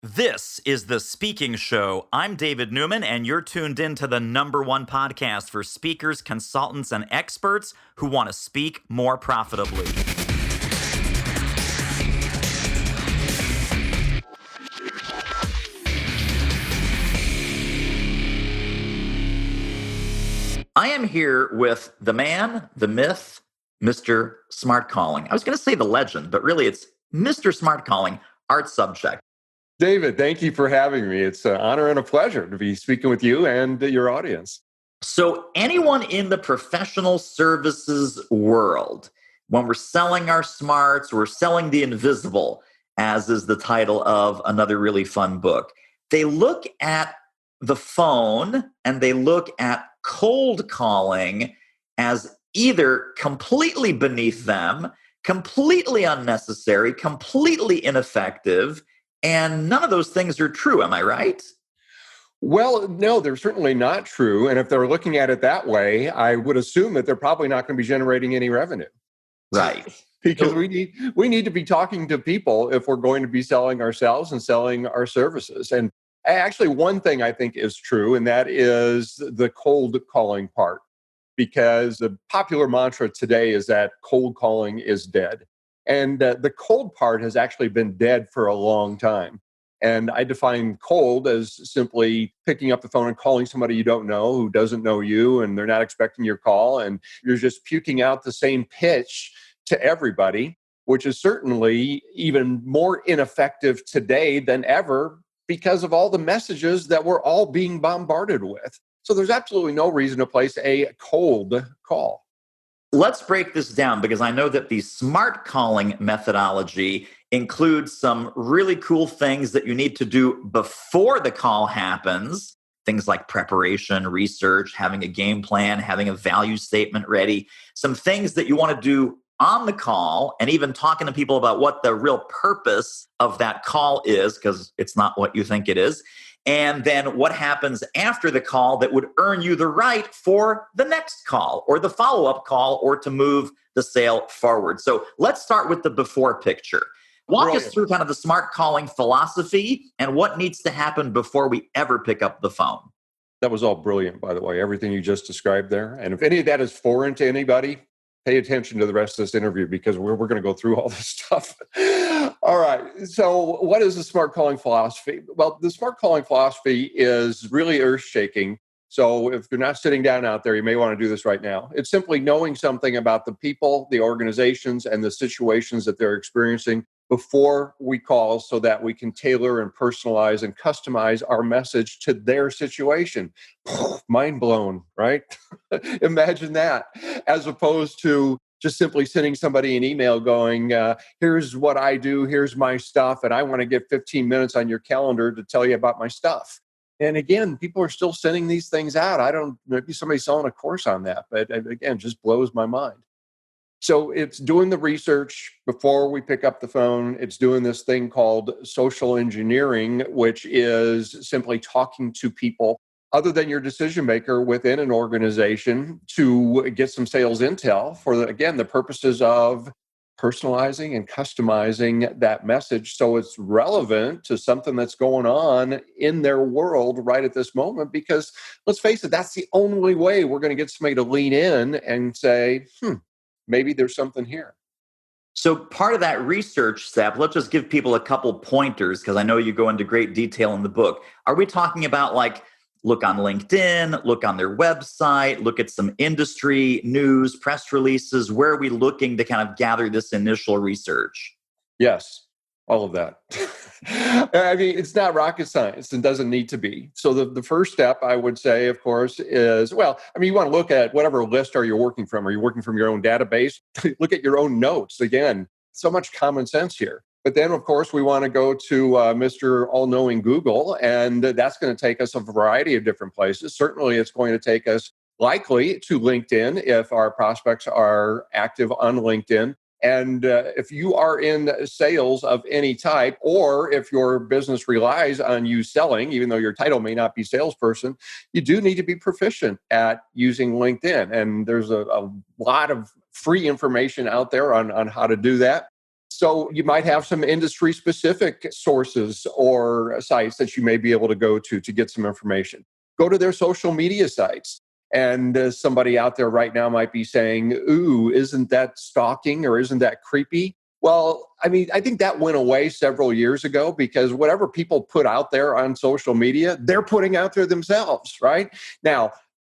This is The Speaking Show. I'm David Newman, and you're tuned in to the #1 podcast for speakers, consultants, and experts who want to speak more profitably. I am here with the man, the myth, Mr. Smart Calling. I was going to say the legend, but really it's Mr. Smart Calling, Art Sobczak. David, thank you for having me. It's an honor and a pleasure to be speaking with you and your audience. So anyone in the professional services world, when we're selling our smarts, we're selling the invisible, as is the title of another really fun book. They look at the phone and they look at cold calling as either completely beneath them, completely unnecessary, completely ineffective, and none of those things are true. Am I right? Well, no, they're certainly not true. And if they're looking at it that way, I would assume that they're probably not going to be generating any revenue. Right. Because we need to be talking to people if we're going to be selling ourselves and selling our services. And actually, one thing I think is true, and that is the cold calling part. Because the popular mantra today is that cold calling is dead. And the cold part has actually been dead for a long time. And I define cold as simply picking up the phone and calling somebody you don't know who doesn't know you, and they're not expecting your call, and you're just puking out the same pitch to everybody, which is certainly even more ineffective today than ever because of all the messages that we're all being bombarded with. So there's absolutely no reason to place a cold call. Let's break this down because I know that the smart calling methodology includes some really cool things that you need to do before the call happens. Things like preparation, research, having a game plan, having a value statement ready. Some things that you want to do on the call, and even talking to people about what the real purpose of that call is, because it's not what you think it is. And then what happens after the call that would earn you the right for the next call or the follow-up call or to move the sale forward. So let's start with the before picture. Walk us through kind of the smart calling philosophy and what needs to happen before we ever pick up the phone. That was all brilliant, by the way, everything you just described there. And if any of that is foreign to anybody, pay attention to the rest of this interview because we're going to go through all this stuff. All right. So what is the smart calling philosophy? Well, the smart calling philosophy is really earth-shaking. So if you're not sitting down out there, you may want to do this right now. It's simply knowing something about the people, the organizations, and the situations that they're experiencing before we call so that we can tailor and personalize and customize our message to their situation. Mind blown, right? Imagine that, as opposed to just simply sending somebody an email going, here's what I do, here's my stuff, and I want to get 15 minutes on your calendar to tell you about my stuff. And again, people are still sending these things out. Maybe somebody's selling a course on that, but again, just blows my mind. So it's doing the research before we pick up the phone. It's doing this thing called social engineering, which is simply talking to people other than your decision maker within an organization to get some sales intel for, again, the purposes of personalizing and customizing that message so it's relevant to something that's going on in their world right at this moment. Because let's face it, that's the only way we're going to get somebody to lean in and say, maybe there's something here. So part of that research step, let's just give people a couple pointers because I know you go into great detail in the book. Are we talking about like look on LinkedIn, look on their website, look at some industry news, press releases? Where are we looking to kind of gather this initial research? Yes, all of that. I mean, it's not rocket science and doesn't need to be. So the first step I would say, of course, is, you want to look at whatever list are you working from. Are you working from your own database? Look at your own notes. Again, so much common sense here. But then, of course, we want to go to Mr. All-Knowing Google, and that's going to take us a variety of different places. Certainly, it's going to take us likely to LinkedIn if our prospects are active on LinkedIn. And if you are in sales of any type, or if your business relies on you selling, even though your title may not be salesperson, you do need to be proficient at using LinkedIn. And there's a lot of free information out there on how to do that. So you might have some industry specific sources or sites that you may be able to go to get some information. Go to their social media sites. And somebody out there right now might be saying, ooh, isn't that stalking or isn't that creepy? Well, I mean, I think that went away several years ago because whatever people put out there on social media, they're putting out there themselves, right? Now,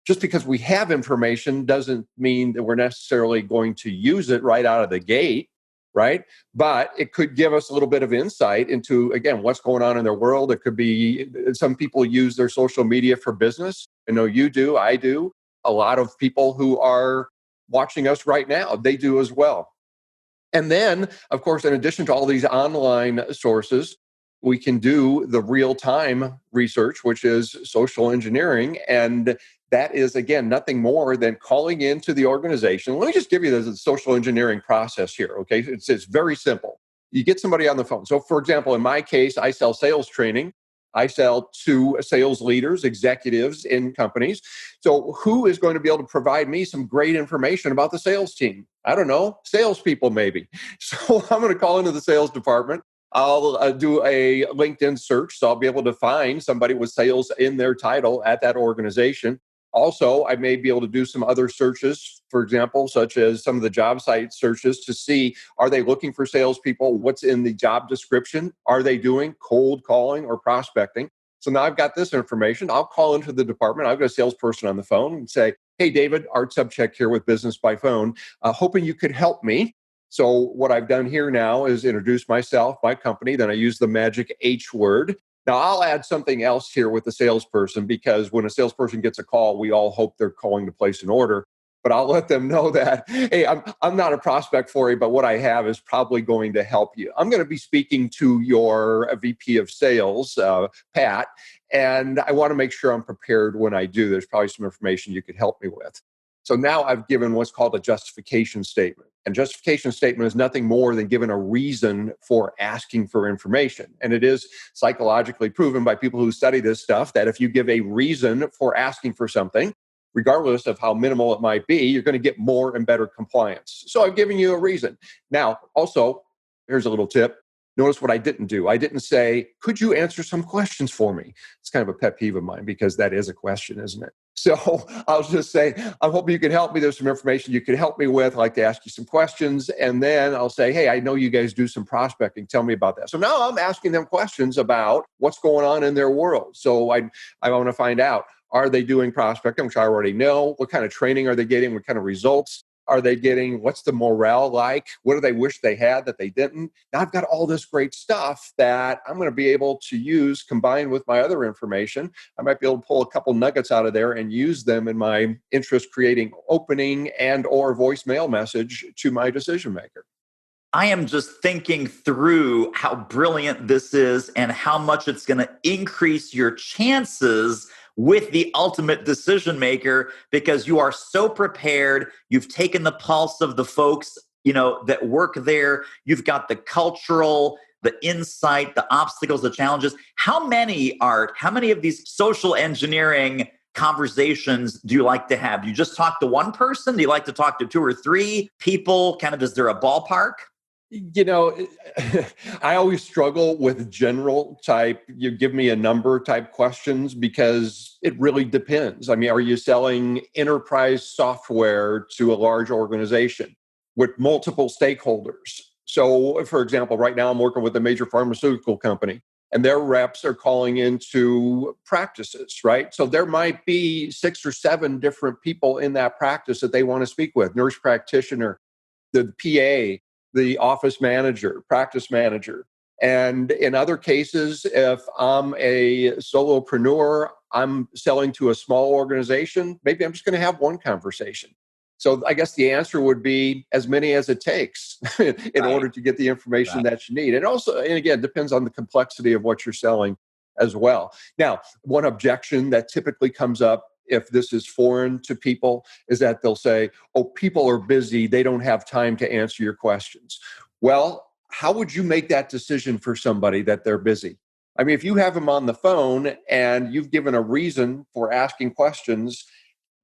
just because we have information doesn't mean that we're necessarily going to use it right out of the gate, right? But it could give us a little bit of insight into, again, what's going on in their world. It could be some people use their social media for business. I know you do, I do. A lot of people who are watching us right now, they do as well. And then, of course, in addition to all these online sources, we can do the real-time research, which is social engineering. And that is, again, nothing more than calling into the organization. Let me just give you the social engineering process here, okay? It's very simple. You get somebody on the phone. So, for example, in my case, I sell sales training. I sell to sales leaders, executives in companies. So who is going to be able to provide me some great information about the sales team? I don't know, salespeople maybe. So I'm going to call into the sales department. I'll do a LinkedIn search. So I'll be able to find somebody with sales in their title at that organization. Also, I may be able to do some other searches, for example, such as some of the job site searches to see, are they looking for salespeople? What's in the job description? Are they doing cold calling or prospecting? So now I've got this information. I'll call into the department. I've got a salesperson on the phone and say, hey, David, Art Sobczak here with Business by Phone, hoping you could help me. So what I've done here now is introduce myself, my company. Then I use the magic H word. Now, I'll add something else here with the salesperson because when a salesperson gets a call, we all hope they're calling to place an order. But I'll let them know that, hey, I'm not a prospect for you, but what I have is probably going to help you. I'm going to be speaking to your VP of sales, Pat, and I want to make sure I'm prepared when I do. There's probably some information you could help me with. So now I've given what's called a justification statement. And justification statement is nothing more than giving a reason for asking for information. And it is psychologically proven by people who study this stuff that if you give a reason for asking for something, regardless of how minimal it might be, you're going to get more and better compliance. So I've given you a reason. Now, also, here's a little tip. Notice what I didn't do. I didn't say, could you answer some questions for me? It's kind of a pet peeve of mine because that is a question, isn't it? So I'll just say, I'm hoping you can help me. There's some information you could help me with. I'd like to ask you some questions. And then I'll say, hey, I know you guys do some prospecting. Tell me about that. So now I'm asking them questions about what's going on in their world. So I want to find out, are they doing prospecting, which I already know? What kind of training are they getting? What kind of results are they getting? What's the morale like? What do they wish they had that they didn't? Now I've got all this great stuff that I'm going to be able to use combined with my other information. I might be able to pull a couple nuggets out of there and use them in my interest creating opening and or voicemail message to my decision maker. I am just thinking through how brilliant this is and how much it's going to increase your chances with the ultimate decision maker because you are so prepared. You've taken the pulse of the folks, that work there. You've got the cultural, the insight, the obstacles, the challenges. How many of these social engineering conversations do you like to have? Do you just talk to one person? Do you like to talk to two or three people? Kind of, is there a ballpark? I always struggle with general type, you give me a number type questions because it really depends. I mean, are you selling enterprise software to a large organization with multiple stakeholders? So, for example, right now I'm working with a major pharmaceutical company and their reps are calling into practices, right? So there might be 6 or 7 different people in that practice that they want to speak with, nurse practitioner, the PA, the office manager, practice manager. And in other cases, if I'm a solopreneur, I'm selling to a small organization, maybe I'm just going to have one conversation. So I guess the answer would be as many as it takes in order to get the information that you need. And again, depends on the complexity of what you're selling as well. Now, one objection that typically comes up if this is foreign to people is that they'll say, oh, people are busy. They don't have time to answer your questions. Well, how would you make that decision for somebody that they're busy? I mean, if you have them on the phone and you've given a reason for asking questions,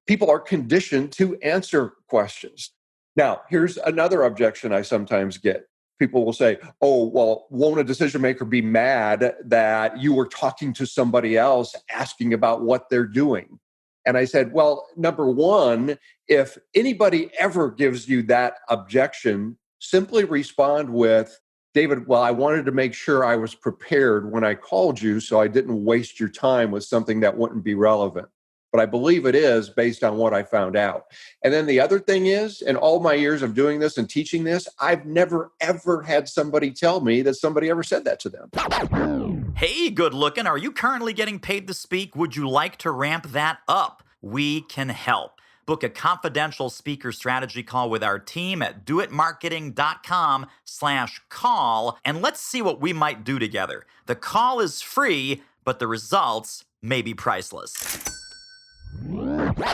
people are conditioned to answer questions. Now, here's another objection I sometimes get. people will say, oh, well, won't a decision maker be mad that you were talking to somebody else asking about what they're doing? And I said, well, number one, if anybody ever gives you that objection, simply respond with, David, well, I wanted to make sure I was prepared when I called you so I didn't waste your time with something that wouldn't be relevant. But I believe it is based on what I found out. And then the other thing is, in all my years of doing this and teaching this, I've never, ever had somebody tell me that somebody ever said that to them. Hey, good looking. Are you currently getting paid to speak? Would you like to ramp that up? We can help. Book a confidential speaker strategy call with our team at doitmarketing.com/call, and let's see what we might do together. The call is free, but the results may be priceless.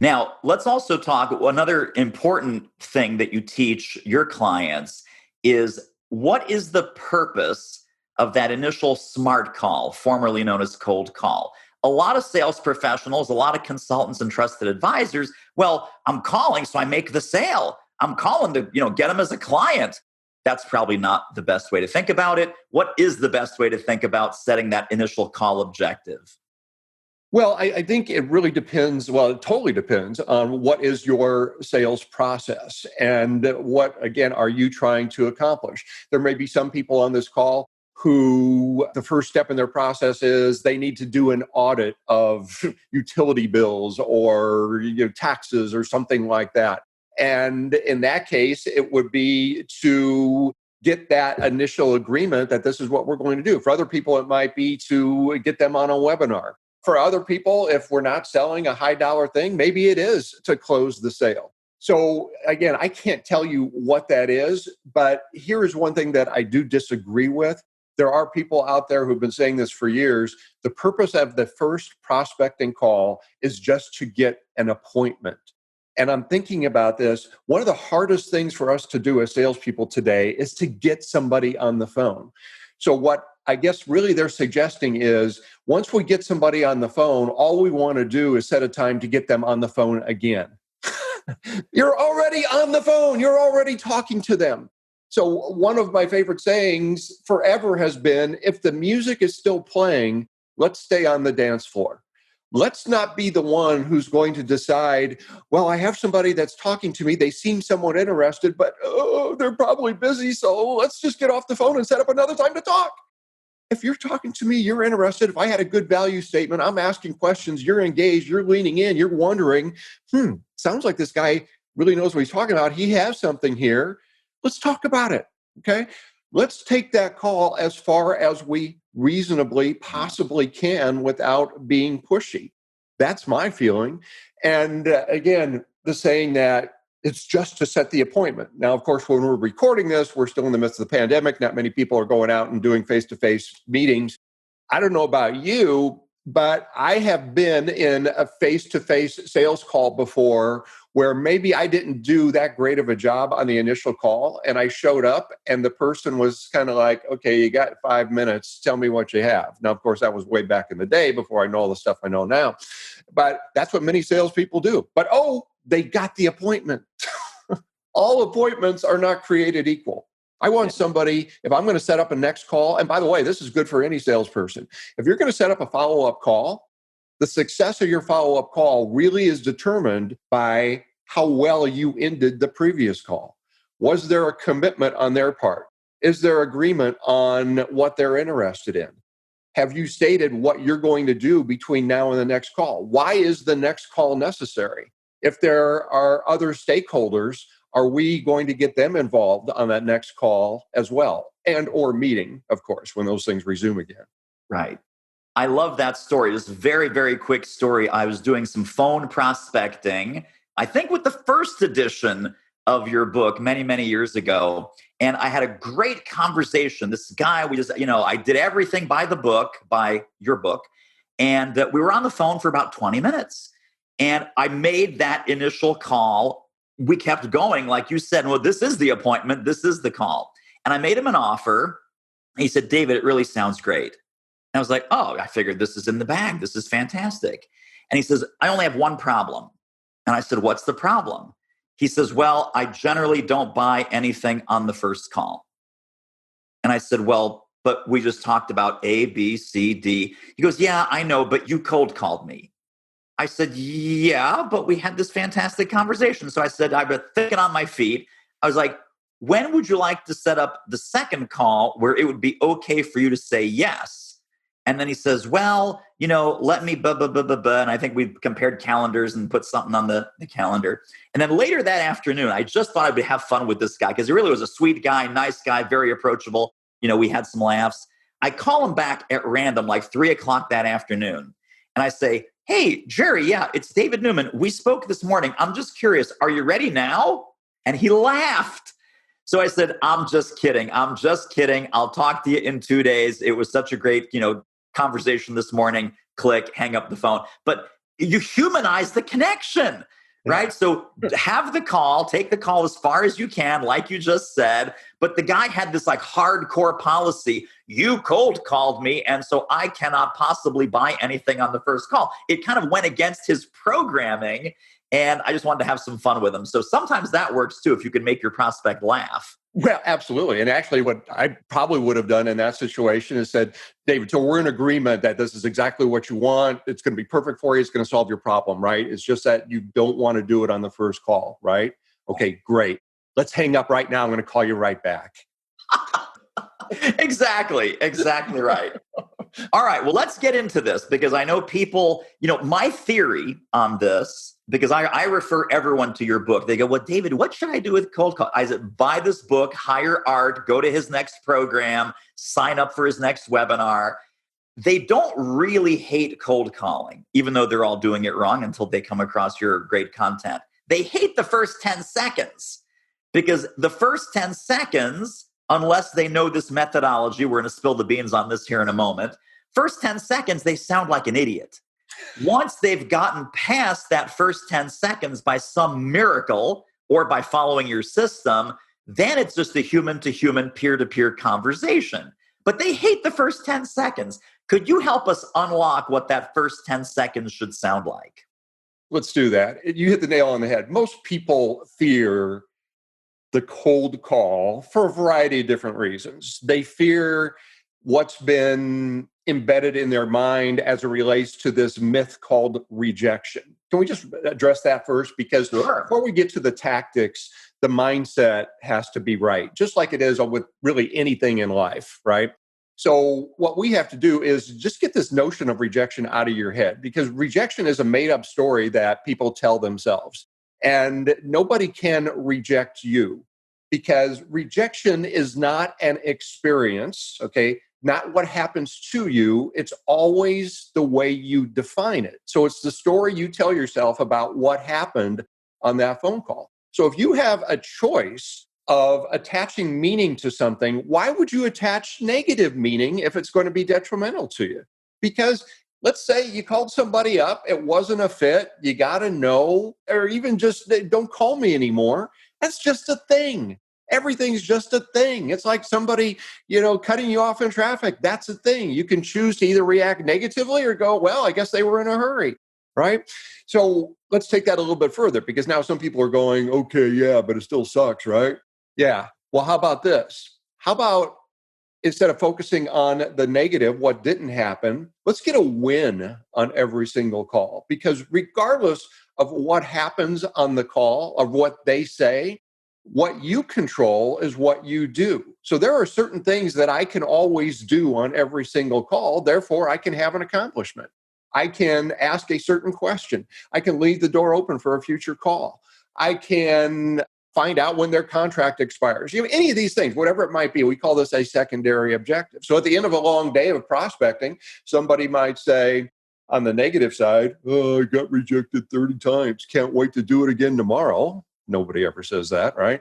Now, let's also talk. Another important thing that you teach your clients is what is the purpose of that initial SMART call, formerly known as cold call. A lot of sales professionals, a lot of consultants and trusted advisors, well, I'm calling so I make the sale. I'm calling to, get them as a client. That's probably not the best way to think about it. What is the best way to think about setting that initial call objective? Well, I think it really depends. Well, it totally depends on what is your sales process and what, again, are you trying to accomplish? There may be some people on this call who the first step in their process is they need to do an audit of utility bills or taxes or something like that. And in that case, it would be to get that initial agreement that this is what we're going to do. For other people, it might be to get them on a webinar. For other people, if we're not selling a high dollar thing, maybe it is to close the sale. So again, I can't tell you what that is, but here is one thing that I do disagree with. There are people out there who've been saying this for years. The purpose of the first prospecting call is just to get an appointment. And I'm thinking about this. One of the hardest things for us to do as salespeople today is to get somebody on the phone. So what I guess really they're suggesting is once we get somebody on the phone, all we want to do is set a time to get them on the phone again. You're already on the phone. You're already talking to them. So one of my favorite sayings forever has been, if the music is still playing, let's stay on the dance floor. Let's not be the one who's going to decide, well, I have somebody that's talking to me. They seem somewhat interested, but they're probably busy. So let's just get off the phone and set up another time to talk. If you're talking to me, you're interested. If I had a good value statement, I'm asking questions, you're engaged, you're leaning in, you're wondering, sounds like this guy really knows what he's talking about. He has something here. Let's talk about it, okay? Let's take that call as far as we reasonably possibly can without being pushy. That's my feeling. And again, the saying that it's just to set the appointment. Now, of course, when we're recording this, we're still in the midst of the pandemic. Not many people are going out and doing face-to-face meetings. I don't know about you, but I have been in a face-to-face sales call before where maybe I didn't do that great of a job on the initial call, and I showed up and the person was kind of like, okay, you got 5 minutes, tell me what you have. Now, of course, that was way back in the day before I know all the stuff I know now, but that's what many salespeople do. But they got the appointment. All appointments are not created equal. I want somebody, if I'm going to set up a next call, and by the way, this is good for any salesperson. If you're going to set up a follow-up call, the success of your follow-up call really is determined by how well you ended the previous call. Was there a commitment on their part? Is there agreement on what they're interested in? Have you stated what you're going to do between now and the next call? Why is the next call necessary? If there are other stakeholders, are we going to get them involved on that next call as well? And or meeting, of course, when those things resume again. Right. I love that story. This very, very quick story. I was doing some phone prospecting, I think with the first edition of your book many, many years ago. And I had a great conversation. This guy, I did everything by the book, by your book. And we were on the phone for about 20 minutes. And I made that initial call. We kept going, like you said, well, this is the appointment. This is the call. And I made him an offer. He said, David, it really sounds great. And I was like, I figured this is in the bag. This is fantastic. And he says, I only have one problem. And I said, what's the problem? He says, well, I generally don't buy anything on the first call. And I said, well, but we just talked about A, B, C, D. He goes, yeah, I know, but you cold called me. I said, yeah, but we had this fantastic conversation. So I said, I've been thinking on my feet. I was like, when would you like to set up the second call where it would be okay for you to say yes? And then he says, well, let me blah, blah, blah, blah, blah. And I think we compared calendars and put something on the calendar. And then later that afternoon, I just thought I would have fun with this guy because he really was a sweet guy, nice guy, very approachable. We had some laughs. I call him back at random, like 3:00 that afternoon. And I say, hey, Jerry, yeah, it's David Newman. We spoke this morning. I'm just curious. Are you ready now? And he laughed. So I said, I'm just kidding. I'm just kidding. I'll talk to you in 2 days. It was such a great, conversation this morning. Click, hang up the phone. But you humanize the connection, right? So have the call, take the call as far as you can, like you just said. But the guy had this like hardcore policy. You cold called me, and so I cannot possibly buy anything on the first call. It kind of went against his programming, and I just wanted to have some fun with him. So sometimes that works too, if you can make your prospect laugh. Well, absolutely. And actually what I probably would have done in that situation is said, David, so we're in agreement that this is exactly what you want. It's going to be perfect for you. It's going to solve your problem, right? It's just that you don't want to do it on the first call, right? Okay, great. Let's hang up right now. I'm going to call you right back. Exactly right. All right, well, let's get into this because I know people, my theory on this, because I refer everyone to your book. They go, well, David, what should I do with cold call? I said, buy this book, hire Art, go to his next program, sign up for his next webinar. They don't really hate cold calling, even though they're all doing it wrong until they come across your great content. They hate the first 10 seconds because the first 10 seconds, unless they know this methodology, we're going to spill the beans on this here in a moment. First 10 seconds, they sound like an idiot. Once they've gotten past that first 10 seconds by some miracle or by following your system, then it's just a human-to-human, peer-to-peer conversation. But they hate the first 10 seconds. Could you help us unlock what that first 10 seconds should sound like? Let's do that. You hit the nail on the head. Most people fear the cold call for a variety of different reasons. They fear what's been embedded in their mind as it relates to this myth called rejection. Can we just address that first? Because before we get to the tactics, the mindset has to be right, just like it is with really anything in life, right? So what we have to do is just get this notion of rejection out of your head, because rejection is a made-up story that people tell themselves. And nobody can reject you, because rejection is not an experience, okay? Not what happens to you. It's always the way you define it. So it's the story you tell yourself about what happened on that phone call. So if you have a choice of attaching meaning to something, why would you attach negative meaning if it's going to be detrimental to you? Because let's say you called somebody up, it wasn't a fit, you got to know, or even just don't call me anymore. That's just a thing. Everything's just a thing. It's like somebody, cutting you off in traffic. That's a thing. You can choose to either react negatively or go, well, I guess they were in a hurry, right? So let's take that a little bit further, because now some people are going, okay, yeah, but it still sucks, right? Yeah. Well, how about this? How about instead of focusing on the negative, what didn't happen, let's get a win on every single call. Because regardless of what happens on the call, of what they say, what you control is what you do. So there are certain things that I can always do on every single call. Therefore, I can have an accomplishment. I can ask a certain question. I can leave the door open for a future call. I can find out when their contract expires. Any of these things, whatever it might be, we call this a secondary objective. So at the end of a long day of prospecting, somebody might say on the negative side, oh, I got rejected 30 times. Can't wait to do it again tomorrow. Nobody ever says that, right?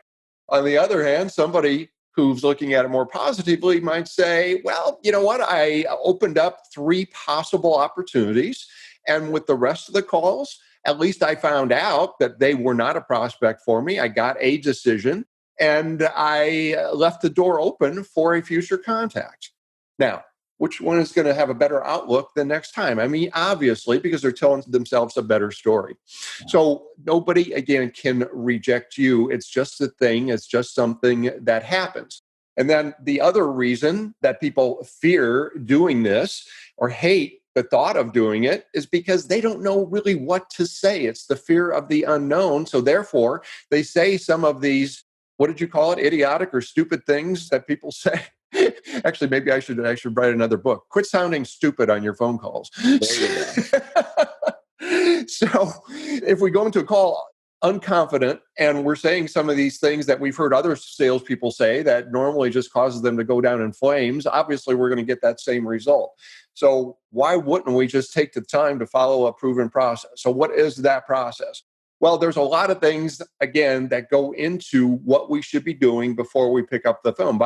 On the other hand, somebody who's looking at it more positively might say, well, you know what? I opened up 3 possible opportunities. And with the rest of the calls, at least I found out that they were not a prospect for me. I got a decision and I left the door open for a future contact. Now, which one is going to have a better outlook the next time? I mean, obviously, because they're telling themselves a better story. So nobody, again, can reject you. It's just a thing. It's just something that happens. And then the other reason that people fear doing this or hate the thought of doing it is because they don't know really what to say. It's the fear of the unknown. So therefore, they say some of these, what did you call it, idiotic or stupid things that people say? Actually, maybe I should write another book. Quit sounding stupid on your phone calls. There you go. So if we go into a call unconfident and we're saying some of these things that we've heard other salespeople say that normally just causes them to go down in flames, obviously we're going to get that same result. So why wouldn't we just take the time to follow a proven process? So what is that process? Well, there's a lot of things, again, that go into what we should be doing before we pick up the phone.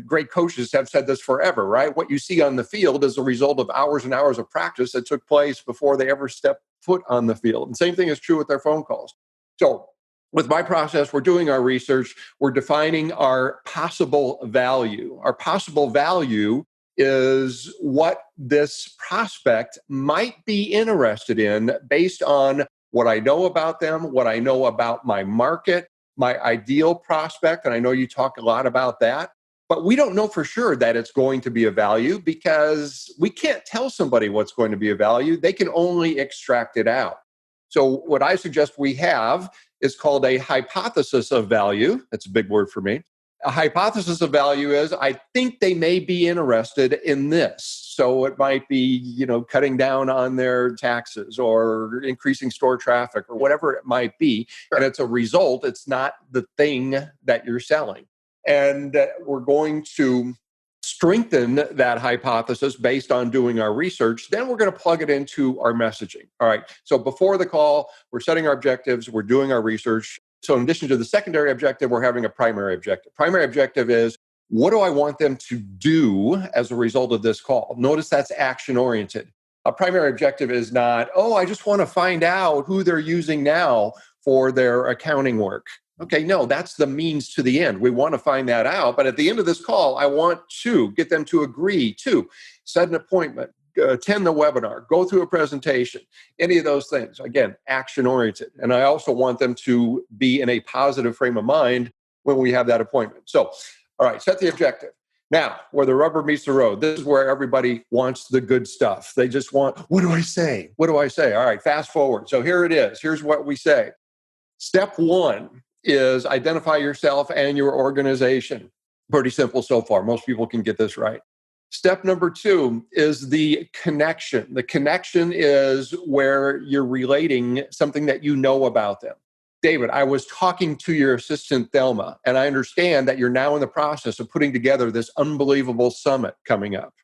Great coaches have said this forever, right? What you see on the field is a result of hours and hours of practice that took place before they ever stepped foot on the field. And same thing is true with their phone calls. So with my process, we're doing our research. We're defining our possible value. Our possible value is what this prospect might be interested in based on what I know about them, what I know about my market, my ideal prospect. And I know you talk a lot about that, but we don't know for sure that it's going to be a value because we can't tell somebody what's going to be a value. They can only extract it out. So what I suggest we have is called a hypothesis of value. That's a big word for me. A hypothesis of value is, I think they may be interested in this. So it might be, cutting down on their taxes or increasing store traffic or whatever it might be. And it's a result. It's not the thing that you're selling. And we're going to strengthen that hypothesis based on doing our research. Then we're going to plug it into our messaging. All right. So before the call, we're setting our objectives. We're doing our research. So in addition to the secondary objective, we're having a primary objective. Primary objective is, what do I want them to do as a result of this call? Notice that's action-oriented. A primary objective is not, I just want to find out who they're using now for their accounting work. Okay, no, that's the means to the end. We want to find that out. But at the end of this call, I want to get them to agree to set an appointment, attend the webinar, go through a presentation, any of those things. Again, action-oriented. And I also want them to be in a positive frame of mind when we have that appointment. So, all right, set the objective. Now, where the rubber meets the road, this is where everybody wants the good stuff. They just want, what do I say? What do I say? All right, fast forward. So here it is. Here's what we say. Step one is identify yourself and your organization. Pretty simple so far. Most people can get this right. Step number two is the connection. The connection is where you're relating something that you know about them. David, I was talking to your assistant, Thelma, and I understand that you're now in the process of putting together this unbelievable summit coming up.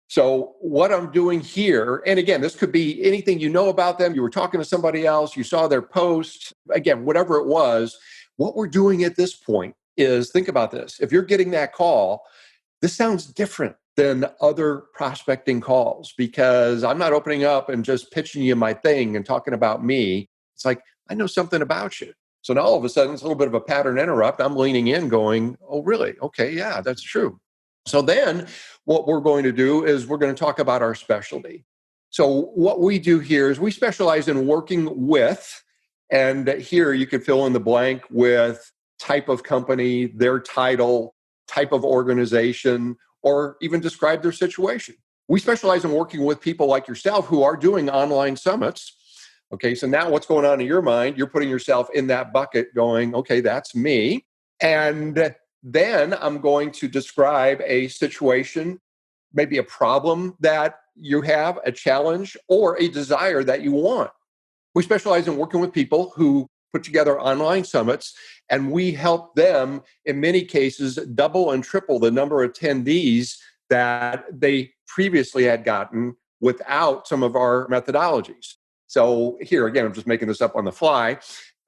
So what I'm doing here, and again, this could be anything you know about them. You were talking to somebody else, you saw their post, again, whatever it was. What we're doing at this point is, think about this. If you're getting that call, this sounds different than other prospecting calls because I'm not opening up and just pitching you my thing and talking about me. It's like, I know something about you. So now all of a sudden it's a little bit of a pattern interrupt. I'm leaning in going, oh, really? Okay, yeah, that's true. So then what we're going to do is we're going to talk about our specialty. So what we do here is we specialize in working with, and here you could fill in the blank with type of company, their title, type of organization, or even describe their situation. We specialize in working with people like yourself who are doing online summits. Okay, so now what's going on in your mind? You're putting yourself in that bucket going, okay, that's me. And then I'm going to describe a situation, maybe a problem that you have, a challenge, or a desire that you want. We specialize in working with people who put together online summits, and we help them, in many cases, double and triple the number of attendees that they previously had gotten without some of our methodologies. So here, again, I'm just making this up on the fly,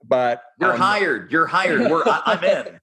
but... You're hired. I'm in.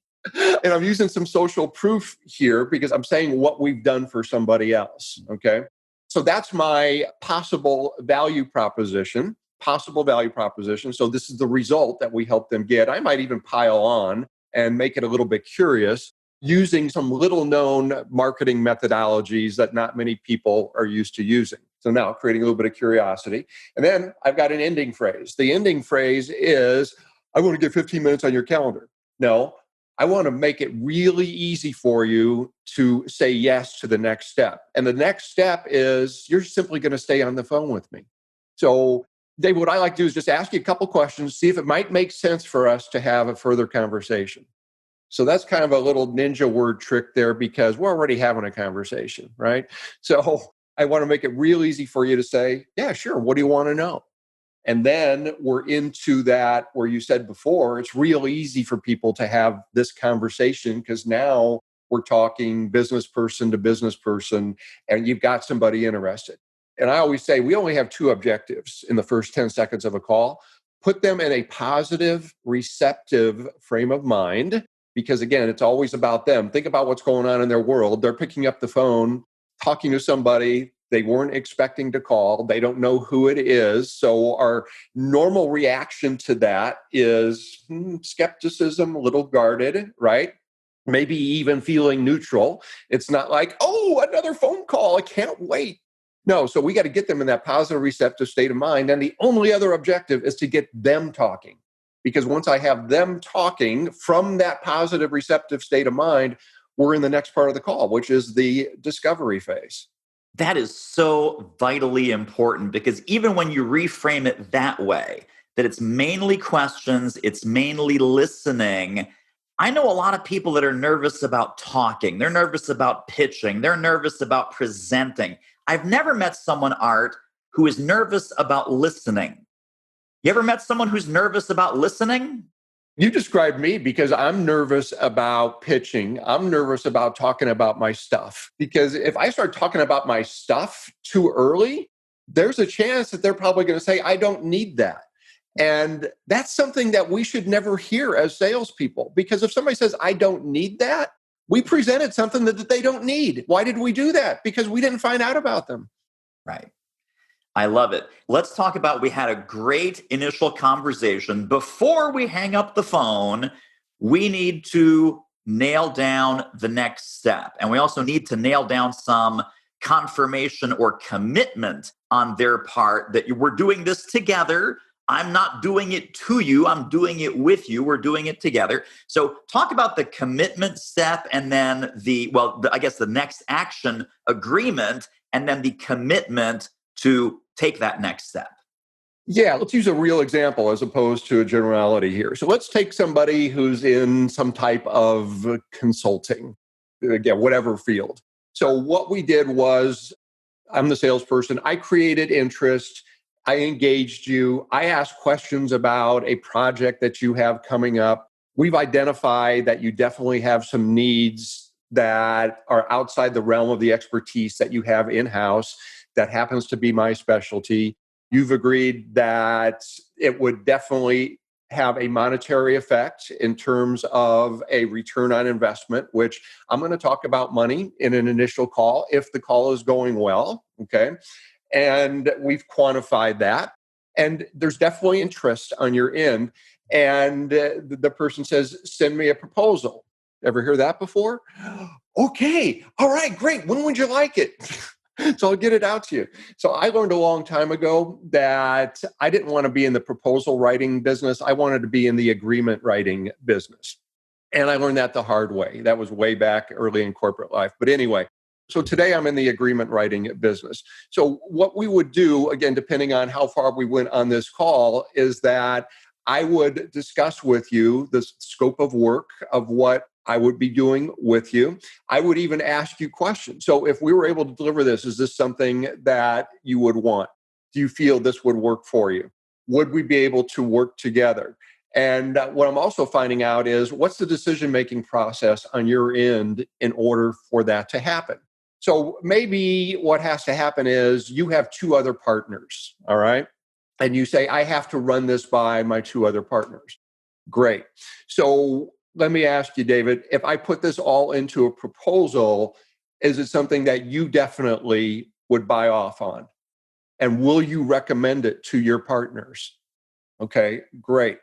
And I'm using some social proof here because I'm saying what we've done for somebody else, okay? So that's my possible value proposition. So this is the result that we help them get. I might even pile on and make it a little bit curious using some little known marketing methodologies that not many people are used to using. So now creating a little bit of curiosity. And then I've got an ending phrase. The ending phrase is, I want to get 15 minutes on your calendar. No, I want to make it really easy for you to say yes to the next step. And the next step is you're simply going to stay on the phone with me. So, Dave, what I like to do is just ask you a couple questions, see if it might make sense for us to have a further conversation. So that's kind of a little ninja word trick there because we're already having a conversation, right? So I want to make it real easy for you to say, yeah, sure. What do you want to know? And then we're into that where you said before, it's real easy for people to have this conversation because now we're talking business person to business person and you've got somebody interested. And I always say we only have two objectives in the first 10 seconds of a call. Put them in a positive, receptive frame of mind because, again, it's always about them. Think about what's going on in their world. They're picking up the phone, talking to somebody they weren't expecting to call. They don't know who it is. So our normal reaction to that is skepticism, a little guarded, right? Maybe even feeling neutral. It's not like, oh, another phone call. I can't wait. No, so we got to get them in that positive, receptive state of mind. And the only other objective is to get them talking. Because once I have them talking from that positive, receptive state of mind, we're in the next part of the call, which is the discovery phase. That is so vitally important because even when you reframe it that way, that it's mainly questions, it's mainly listening. I know a lot of people that are nervous about talking. They're nervous about pitching. They're nervous about presenting. I've never met someone, Art, who is nervous about listening. You ever met someone who's nervous about listening? You described me because I'm nervous about pitching. I'm nervous about talking about my stuff. Because if I start talking about my stuff too early, there's a chance that they're probably going to say, I don't need that. And that's something that we should never hear as salespeople. Because if somebody says, I don't need that, we presented something that they don't need. Why did we do that? Because we didn't find out about them. Right. I love it. Let's talk about we had a great initial conversation. Before we hang up the phone, we need to nail down the next step. And we also need to nail down some confirmation or commitment on their part that we're doing this together. I'm not doing it to you. I'm doing it with you. We're doing it together. So talk about the commitment step and then the next action agreement and then the commitment to take that next step. Yeah, let's use a real example as opposed to a generality here. So let's take somebody who's in some type of consulting, again, whatever field. So what we did was, I'm the salesperson. I created interest. I engaged you. I asked questions about a project that you have coming up. We've identified that you definitely have some needs that are outside the realm of the expertise that you have in-house. That happens to be my specialty. You've agreed that it would definitely have a monetary effect in terms of a return on investment, which I'm going to talk about money in an initial call if the call is going well. Okay. And we've quantified that. And there's definitely interest on your end. And the person says, send me a proposal. Ever hear that before? Okay. All right, great. When would you like it? So I'll get it out to you. So I learned a long time ago that I didn't want to be in the proposal writing business. I wanted to be in the agreement writing business. And I learned that the hard way. That was way back early in corporate life. But anyway, so today I'm in the agreement writing business. So what we would do, again, depending on how far we went on this call, is that I would discuss with you the scope of work of what I would be doing with you. I would even ask you questions. So if we were able to deliver this, is this something that you would want? Do you feel this would work for you? Would we be able to work together? And what I'm also finding out is what's the decision-making process on your end in order for that to happen? So maybe what has to happen is you have two other partners, all right? And you say, I have to run this by my two other partners. Great. So let me ask you, David, if I put this all into a proposal, is it something that you definitely would buy off on? And will you recommend it to your partners? Okay, great.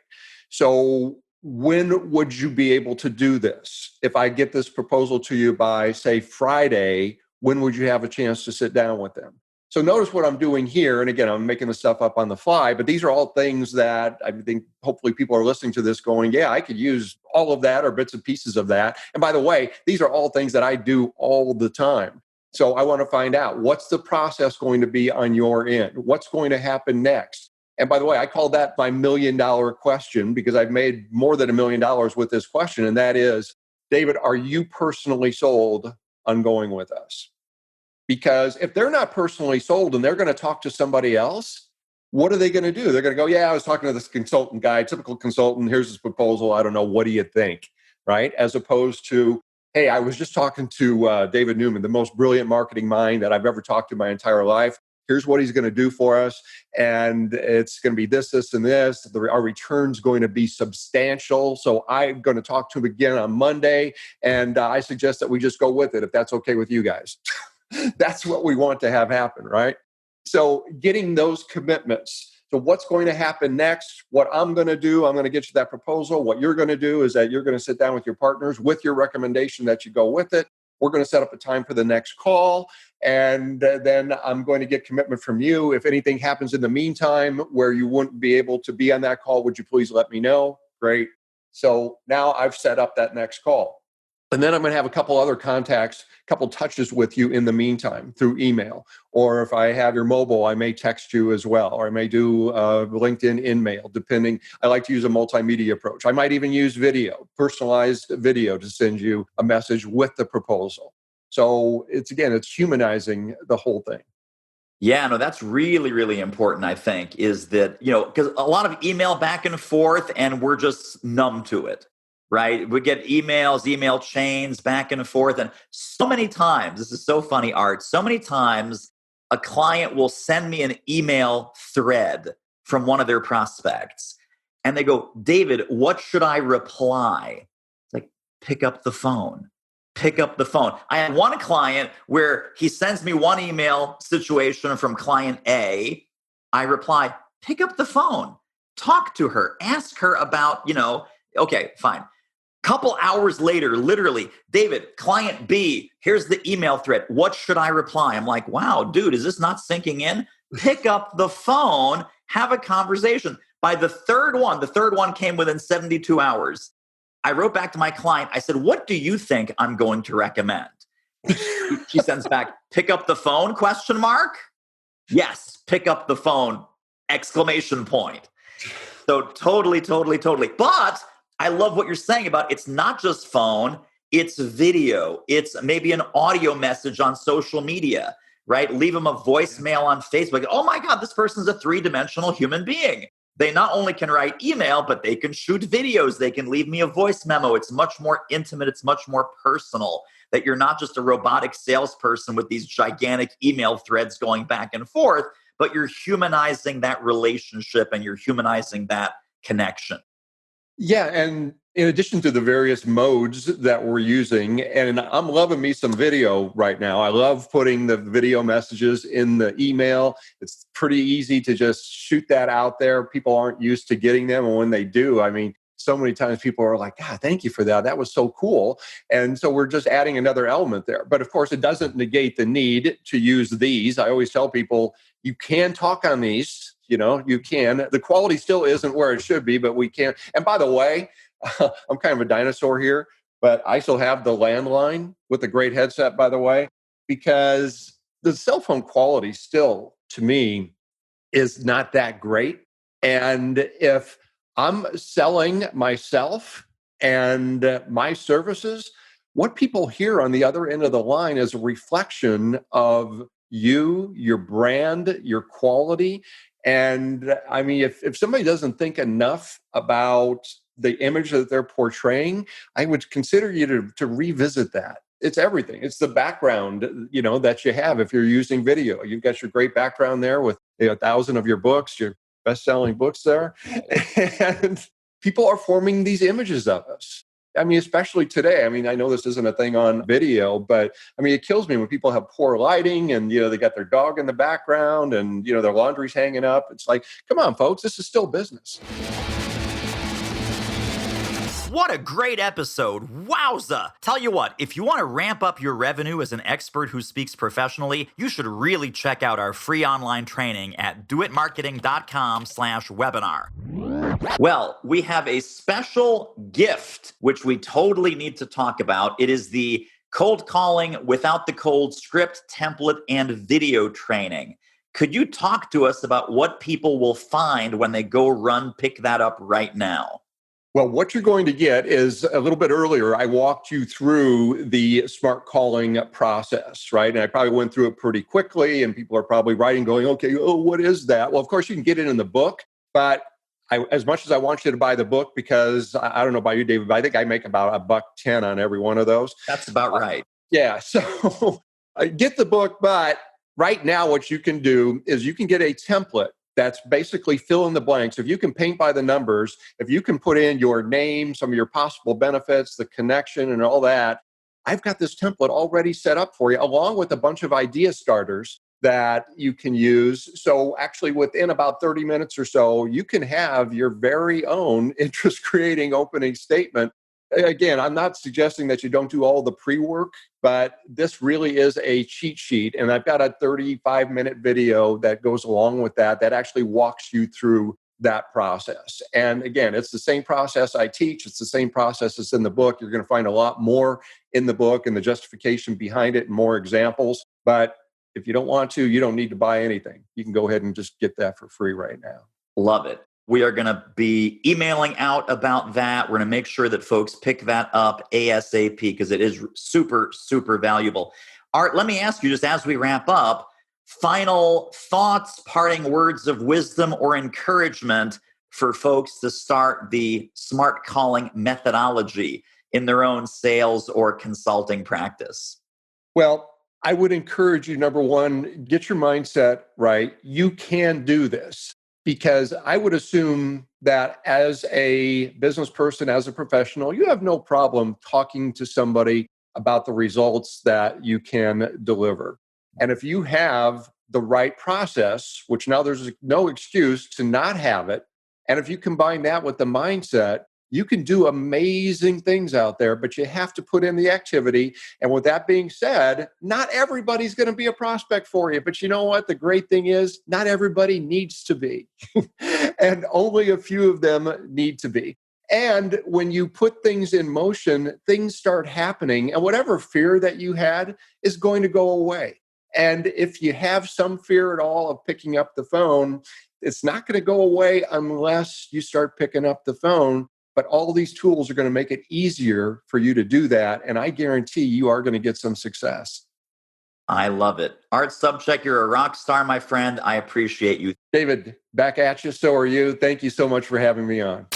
So when would you be able to do this? If I get this proposal to you by, say, Friday, when would you have a chance to sit down with them? So notice what I'm doing here. And again, I'm making this stuff up on the fly, but these are all things that I think hopefully people are listening to this going, yeah, I could use all of that or bits and pieces of that. And by the way, these are all things that I do all the time. So I want to find out, what's the process going to be on your end? What's going to happen next? And by the way, I call that my $1 million question, because I've made more than $1 million with this question. And that is, David, are you personally sold on going with us? Because if they're not personally sold and they're going to talk to somebody else, what are they going to do? They're going to go, yeah, I was talking to this consultant guy, typical consultant. Here's his proposal. I don't know. What do you think? Right? As opposed to, hey, I was just talking to David Newman, the most brilliant marketing mind that I've ever talked to my entire life. Here's what he's going to do for us. And it's going to be this, this, and this. Our return's going to be substantial. So I'm going to talk to him again on Monday. And I suggest that we just go with it, if that's okay with you guys. That's what we want to have happen, right? So getting those commitments. So what's going to happen next? What I'm going to do, I'm going to get you that proposal. What you're going to do is that you're going to sit down with your partners with your recommendation that you go with it. We're going to set up a time for the next call. And then I'm going to get commitment from you. If anything happens in the meantime where you wouldn't be able to be on that call, would you please let me know? Great. So now I've set up that next call. And then I'm going to have a couple other contacts, a couple touches with you in the meantime through email. Or if I have your mobile, I may text you as well. Or I may do LinkedIn in-mail, depending. I like to use a multimedia approach. I might even use video, personalized video, to send you a message with the proposal. So it's humanizing the whole thing. Yeah, no, that's really, really important, I think, is that, because a lot of email back and forth and we're just numb to it. Right? We get emails, email chains back and forth. And so many times, this is so funny, Art, so many times a client will send me an email thread from one of their prospects. And they go, David, what should I reply? It's like, pick up the phone. Pick up the phone. I had one client where he sends me one email situation from client A. I reply, pick up the phone. Talk to her. Ask her about, okay, fine. Couple hours later, literally, David, client B, here's the email thread. What should I reply? I'm like, wow, dude, is this not sinking in? Pick up the phone, have a conversation. By the third one came within 72 hours. I wrote back to my client. I said, what do you think I'm going to recommend? She sends back, pick up the phone, ? Yes, pick up the phone, ! So totally. But I love what you're saying about it's not just phone, it's video, it's maybe an audio message on social media, right? Leave them a voicemail on Facebook. Oh my God, this person's a 3-dimensional human being. They not only can write email, but they can shoot videos. They can leave me a voice memo. It's much more intimate. It's much more personal, that you're not just a robotic salesperson with these gigantic email threads going back and forth, but you're humanizing that relationship and you're humanizing that connection. Yeah, and in addition to the various modes that we're using, and I'm loving me some video right now. I love putting the video messages in the email. It's pretty easy to just shoot that out there. People aren't used to getting them. And when they do, so many times people are like, God, thank you for that. That was so cool. And so we're just adding another element there. But of course, it doesn't negate the need to use these. I always tell people, you can talk on these. You can. The quality still isn't where it should be, but we can. And by the way, I'm kind of a dinosaur here, but I still have the landline with the great headset, by the way, because the cell phone quality still, to me, is not that great. And if I'm selling myself and my services, what people hear on the other end of the line is a reflection of you, your brand, your quality. And if somebody doesn't think enough about the image that they're portraying, I would consider you to revisit that. It's everything. It's the background, that you have. If you're using video, you've got your great background there with 1,000 of your books, your best-selling books there. And people are forming these images of us. Especially today. I know this isn't a thing on video, but it kills me when people have poor lighting and, they got their dog in the background and, their laundry's hanging up. It's like, come on, folks, this is still business. What a great episode. Wowza. Tell you what, if you want to ramp up your revenue as an expert who speaks professionally, you should really check out our free online training at doitmarketing.com/webinar. Well, we have a special gift, which we totally need to talk about. It is the Cold Calling Without the Cold script, template, and video training. Could you talk to us about what people will find when they go pick that up right now? Well, what you're going to get is a little bit earlier, I walked you through the smart calling process, right? And I probably went through it pretty quickly, and people are probably writing, going, okay, what is that? Well, of course, you can get it in the book, but as much as I want you to buy the book, because I don't know about you, David, but I think I make about $1.10 on every one of those. That's about right. Yeah. So get the book, but right now what you can do is you can get a template that's basically fill in the blanks. If you can paint by the numbers, if you can put in your name, some of your possible benefits, the connection and all that, I've got this template already set up for you, along with a bunch of idea starters that you can use. So actually within about 30 minutes or so, you can have your very own interest-creating opening statement. Again, I'm not suggesting that you don't do all the pre-work, but this really is a cheat sheet. And I've got a 35-minute video that goes along with that actually walks you through that process. And again, it's the same process I teach. It's the same process that's in the book. You're going to find a lot more in the book and the justification behind it and more examples. But if you don't want to, you don't need to buy anything. You can go ahead and just get that for free right now. Love it. We are going to be emailing out about that. We're going to make sure that folks pick that up ASAP because it is super, super valuable. Art, let me ask you, just as we wrap up, final thoughts, parting words of wisdom or encouragement for folks to start the smart calling methodology in their own sales or consulting practice. Well, I would encourage you, number one, get your mindset right. You can do this. Because I would assume that as a business person, as a professional, you have no problem talking to somebody about the results that you can deliver. And if you have the right process, which now there's no excuse to not have it, and if you combine that with the mindset, you can do amazing things out there, but you have to put in the activity. And with that being said, not everybody's going to be a prospect for you. But you know what? The great thing is not everybody needs to be. And only a few of them need to be. And when you put things in motion, things start happening. And whatever fear that you had is going to go away. And if you have some fear at all of picking up the phone, it's not going to go away unless you start picking up the phone. But all these tools are going to make it easier for you to do that. And I guarantee you are going to get some success. I love it. Art Sobczak, you're a rock star, my friend. I appreciate you. David, back at you. So are you. Thank you so much for having me on.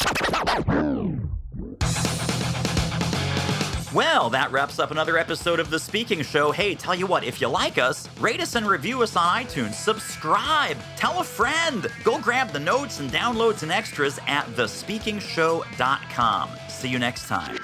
Well, that wraps up another episode of The Speaking Show. Hey, tell you what, if you like us, rate us and review us on iTunes. Subscribe. Tell a friend. Go grab the notes and downloads and extras at thespeakingshow.com. See you next time.